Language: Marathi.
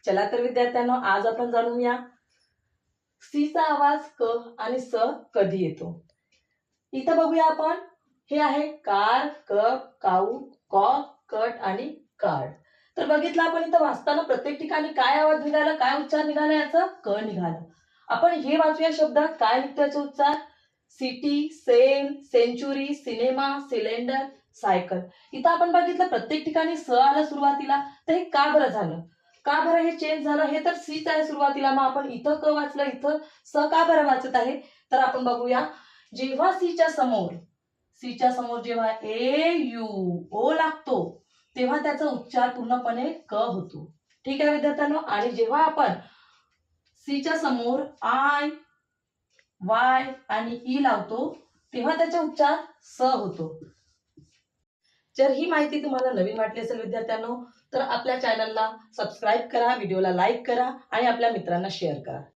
चला तर विद्यार्थ्यांनो, आज आपण जाणूया सीचा आवाज क आणि स कधी येतो. इथं बघूया आपण, हे आहे कार, कप, काऊ, कॉक, कट आणि कार्ड. तर बघितलं आपण इथं वाचताना प्रत्येक ठिकाणी काय आवाज निघाला, काय उच्चार निघाला, याचा क निघाला. आपण हे वाचूया शब्द, काय निघतो याचा उच्चार. सिटी, सेन, सेंचुरी, सिनेमा, सिलेंडर, सायकल. इथं आपण बघितलं प्रत्येक ठिकाणी स आलं सुरुवातीला. तर हे का बरं झालं, का बरं हे चेंज झालं? हे तर सीच आहे सुरुवातीला, मग आपण इथं क वाचलं, इथं स का बरं वाचत आहे? तर आपण बघूया. जेव्हा सीच्या समोर जेव्हा ए यू ओ लागतो तेव्हा त्याचा उच्चार पूर्णपणे क होतो. ठीक आहे विद्यार्थ्यांनो. आणि जेव्हा आपण सीच्या समोर आय, वाय आणि ई लावतो तेव्हा त्याचा उच्चार स होतो. जर ही माहिती तुम्हाला नवीन वाटली असेल विद्यार्थ्यांनो, तर आपल्या चॅनलला सबस्क्राईब करा, व्हिडिओला लाईक करा आणि आपल्या मित्रांना शेअर करा.